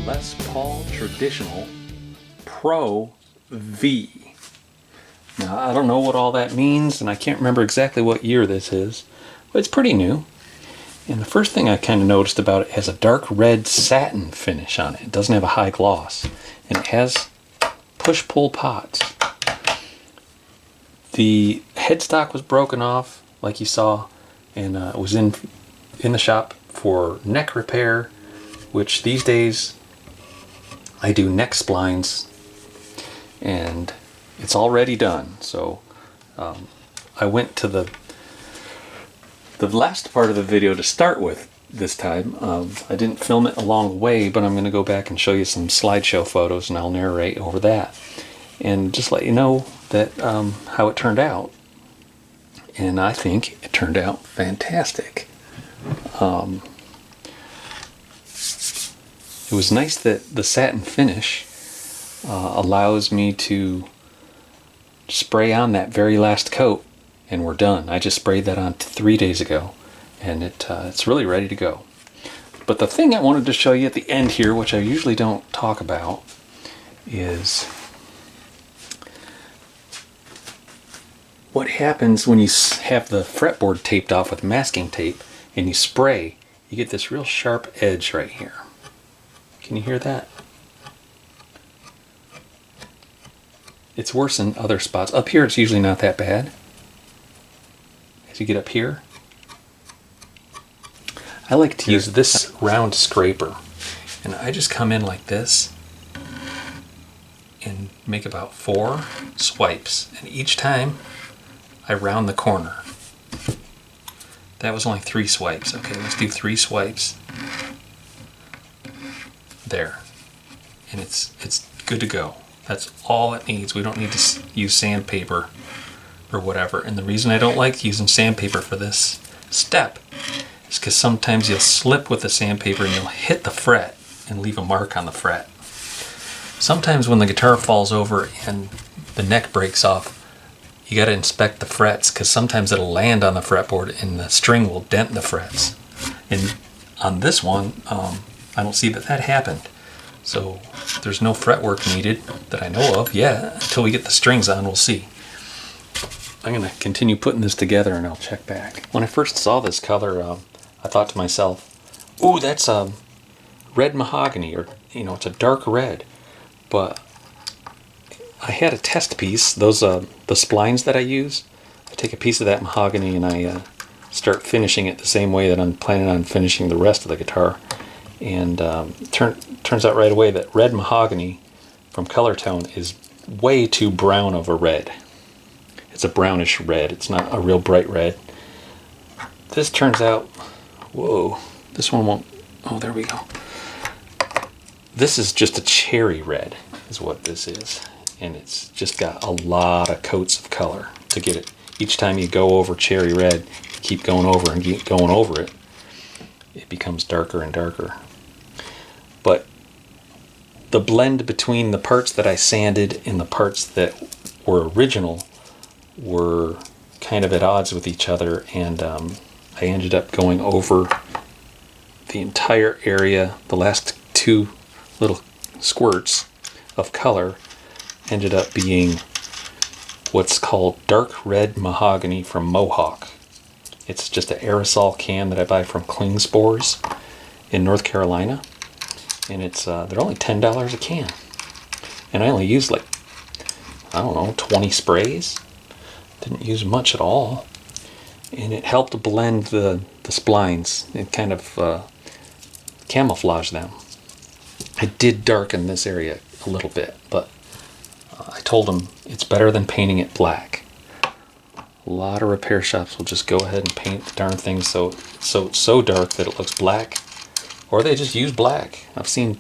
Les Paul Traditional Pro V. Now, I don't know what all that means, and I can't remember exactly what year this is, but it's pretty new. And the first thing I kind of noticed about it has a dark red satin finish on it. It doesn't have a high gloss, and it has push-pull pots. The headstock was broken off, like you saw, and it was in the shop for neck repair, which these days I do neck splines, and it's already done. So I went to the last part of the video to start with this time. I didn't film it along the way, but I'm going to go back and show you some slideshow photos, and I'll narrate over that and just let you know that how it turned out. And I think it turned out fantastic. It was nice that the satin finish allows me to spray on that very last coat, and we're done. I just sprayed that on 3 days ago, and it's really ready to go. But the thing I wanted to show you at the end here, which I usually don't talk about, is what happens when you have the fretboard taped off with masking tape and you spray. You get this real sharp edge right here. Can you hear that? It's worse in other spots. Up here it's usually not that bad. As you get up here, I like to use this round scraper, and I just come in like this and make about 4 swipes, and each time I round the corner. That was only 3 swipes. Okay, let's do 3 swipes. There. And it's good to go. That's all it needs. We don't need to use sandpaper or whatever. And the reason I don't like using sandpaper for this step is because sometimes you'll slip with the sandpaper and you'll hit the fret and leave a mark on the fret. Sometimes when the guitar falls over and the neck breaks off, you got to inspect the frets, because sometimes it'll land on the fretboard and the string will dent the frets. And on this one, I don't see that happened. So there's no fretwork needed that I know of yet. Until we get the strings on, we'll see. I'm going to continue putting this together and I'll check back. When I first saw this color, I thought to myself, ooh, that's red mahogany, or it's a dark red. But I had a test piece, those the splines that I use. I take a piece of that mahogany and I start finishing it the same way that I'm planning on finishing the rest of the guitar. And turns out right away that red mahogany from color tone is way too brown of a red. It's a brownish red. It's not a real bright red. This turns out, whoa, this one won't, oh, there we go. This is just a cherry red is what this is. And it's just got a lot of coats of color to get it. Each time you go over cherry red, you keep going over and keep going over it, it becomes darker and darker. But the blend between the parts that I sanded and the parts that were original were kind of at odds with each other, and I ended up going over the entire area. The last 2 little squirts of color ended up being what's called dark red mahogany from Mohawk. It's just an aerosol can that I buy from Cling Spores in North Carolina, and it's they're only $10 a can, and I only used like, I don't know, 20 sprays. Didn't use much at all, and it helped blend the splines and kind of camouflage them. I did darken this area a little bit, but I told them it's better than painting it black. A lot of repair shops will just go ahead and paint the darn thing so dark that it looks black, or they just use black. I've seen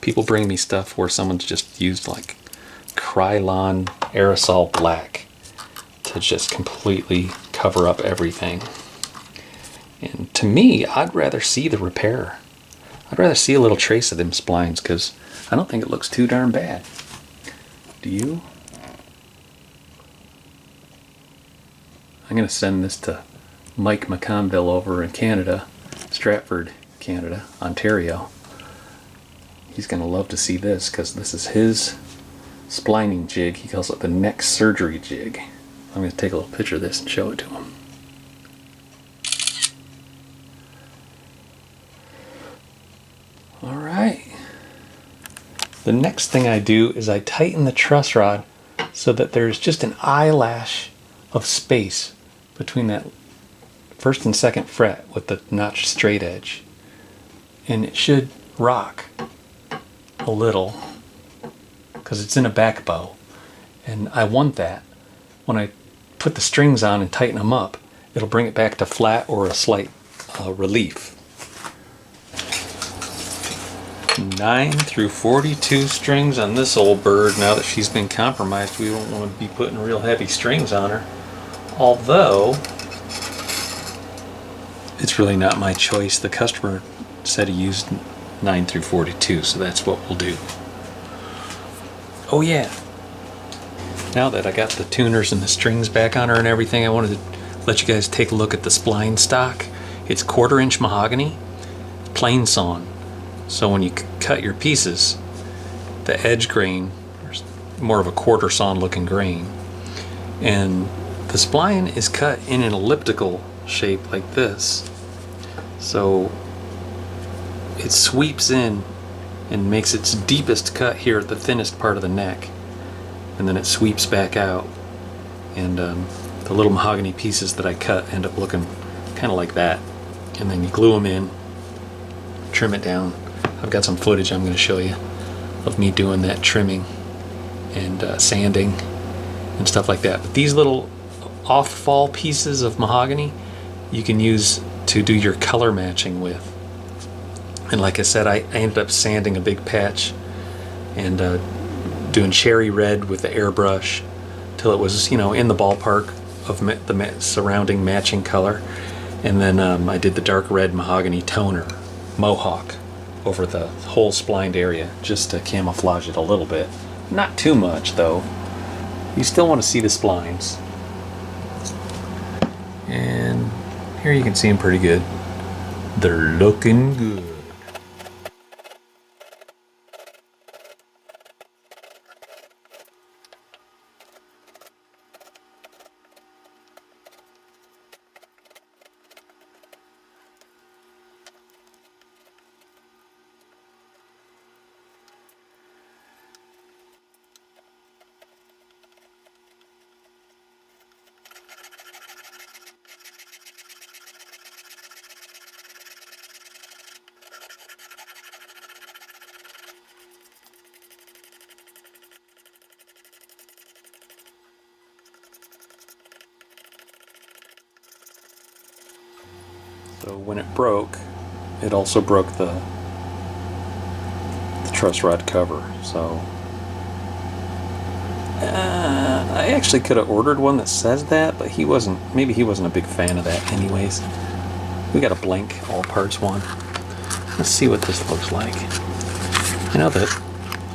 people bring me stuff where someone's just used like Krylon aerosol black to just completely cover up everything. And to me, I'd rather see the repair. I'd rather see a little trace of them splines, because I don't think it looks too darn bad. Do you? I'm going to send this to Mike McConville over in Canada, Stratford, Canada, Ontario. he's going to love to see this because this is his splining jig. He calls it the neck surgery jig. I'm going to take a little picture of this and show it to him. Alright. The next thing I do is I tighten the truss rod so that there's just an eyelash of space between that first and second fret with the notched straight edge. And it should rock a little because it's in a back bow. And I want that. When I put the strings on and tighten them up, it'll bring it back to flat or a slight relief. 9 through 42 strings on this old bird. Now that she's been compromised, we don't want to be putting real heavy strings on her. Although, it's really not my choice. The customer said he used 9 through 42, so that's what we'll do. Oh yeah. Now that I got the tuners and the strings back on her and everything, I wanted to let you guys take a look at the spline stock. It's 1/4 inch mahogany, plain sawn. So when you cut your pieces, the edge grain, there's more of a 1/4 sawn looking grain. And the spline is cut in an elliptical shape like this. So it sweeps in and makes its deepest cut here at the thinnest part of the neck. And then it sweeps back out. And the little mahogany pieces that I cut end up looking kind of like that. And then you glue them in, trim it down. I've got some footage I'm going to show you of me doing that trimming and sanding and stuff like that. But these little off-fall pieces of mahogany you can use to do your color matching with. And like I said, I ended up sanding a big patch and doing cherry red with the airbrush till it was, you know, in the ballpark of the surrounding matching color. And then I did the dark red mahogany toner, mohawk, over the whole splined area just to camouflage it a little bit. Not too much though. You still want to see the splines. And here you can see them pretty good. They're looking good. So when it broke, it also broke the truss rod cover. So I actually could have ordered one that says that, but maybe he wasn't a big fan of that anyways. We got a blank all parts one. Let's see what this looks like. You know, the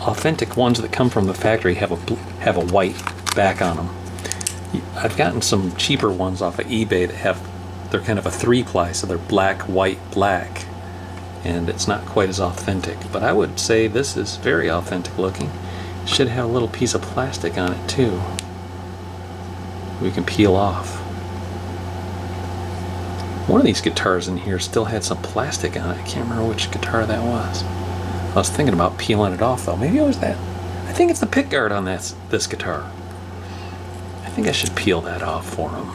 authentic ones that come from the factory have a white back on them. I've gotten some cheaper ones off of eBay that they're kind of a 3-ply, so they're black, white, black, and it's not quite as authentic. But I would say this is very authentic looking. It should have a little piece of plastic on it too. We can peel off. One of these guitars in here still had some plastic on it. I can't remember which guitar that was. I was thinking about peeling it off though. Maybe it was that. I think it's the pickguard on this guitar. I think I should peel that off for him,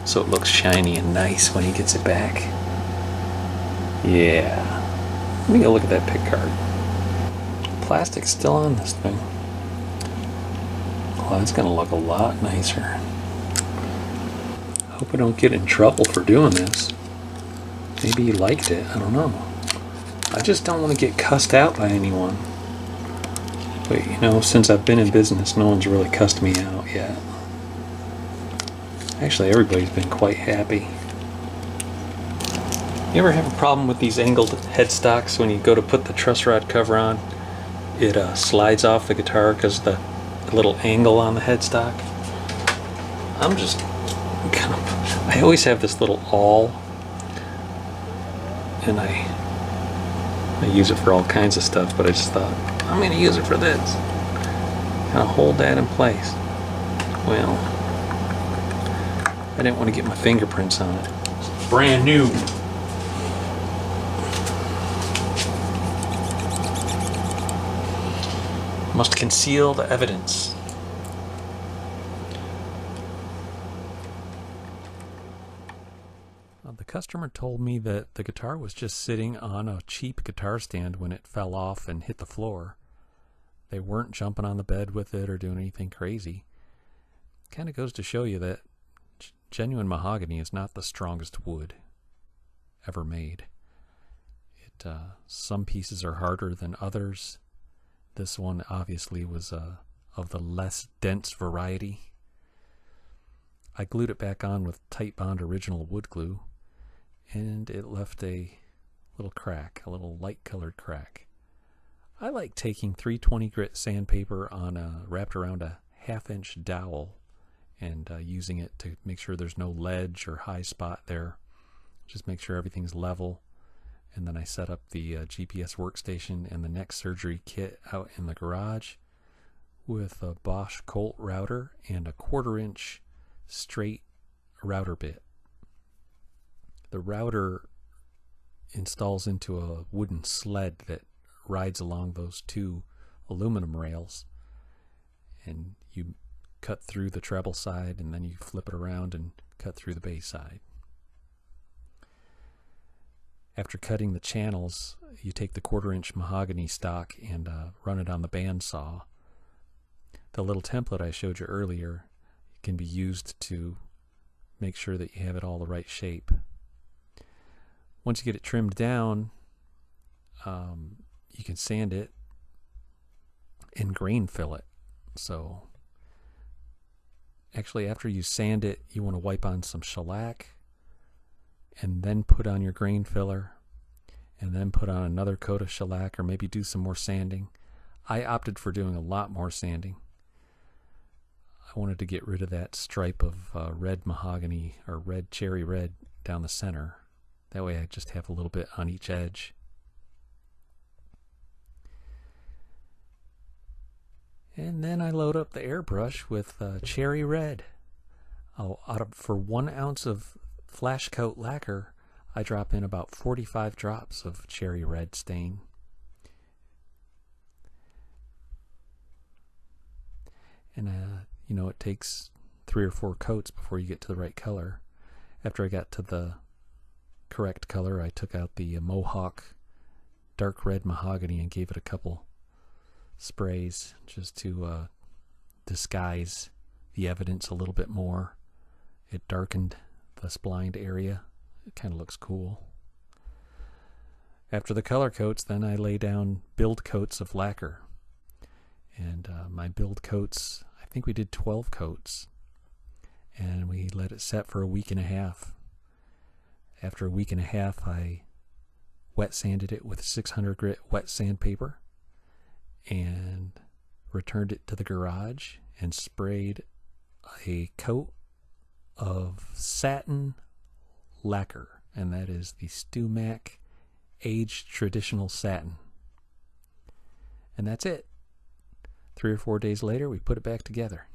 so it looks shiny and nice when he gets it back. Yeah. Let me go look at that pickguard. Plastic's still on this thing. Oh, that's gonna look a lot nicer. Hope I don't get in trouble for doing this. Maybe he liked it, I don't know. I just don't want to get cussed out by anyone. But you know, since I've been in business, no one's really cussed me out yet. Actually, everybody's been quite happy. You ever have a problem with these angled headstocks when you go to put the truss rod cover on? It slides off the guitar because the little angle on the headstock. I always have this little awl, and I I use it for all kinds of stuff, but I just thought, I'm going to use it for this. Kind of hold that in place. Well, I didn't want to get my fingerprints on it. It's brand new. Must conceal the evidence. The customer told me that the guitar was just sitting on a cheap guitar stand when it fell off and hit the floor. They weren't jumping on the bed with it or doing anything crazy. Kind of goes to show you that genuine mahogany is not the strongest wood ever made. Some pieces are harder than others. This one obviously was of the less dense variety. I glued it back on with Tight Bond original wood glue, and it left a little crack, a little light colored crack. I like taking 320 grit sandpaper wrapped around a 1/2 inch dowel and using it to make sure there's no ledge or high spot there. Just make sure everything's level. And then I set up the GPS workstation and the neck surgery kit out in the garage with a Bosch Colt router and a 1/4 inch straight router bit. The router installs into a wooden sled that rides along those 2 aluminum rails, and you cut through the treble side and then you flip it around and cut through the bass side. After cutting the channels, you take the 1/4 inch mahogany stock and run it on the bandsaw. The little template I showed you earlier can be used to make sure that you have it all the right shape. Once you get it trimmed down, you can sand it and grain fill it. So actually, after you sand it, you want to wipe on some shellac and then put on your grain filler and then put on another coat of shellac, or maybe do some more sanding. I opted for doing a lot more sanding. I wanted to get rid of that stripe of red mahogany or red cherry red down the center. That way I just have a little bit on each edge. And then I load up the airbrush with cherry red. For 1 ounce of flash coat lacquer, I drop in about 45 drops of cherry red stain. And it takes 3 or 4 coats before you get to the right color. After I got to the correct color, I took out the Mohawk dark red mahogany and gave it a couple sprays just to disguise the evidence a little bit more. It darkened the splined area. It kind of looks cool. After the color coats, then I lay down build coats of lacquer. And my build coats, I think we did 12 coats. And we let it set for 1.5 weeks. After 1.5 weeks, I wet sanded it with 600 grit wet sandpaper and returned it to the garage and sprayed a coat of satin lacquer, and that is the Stumac aged traditional satin. And that's it. 3 or 4 days later, we put it back together.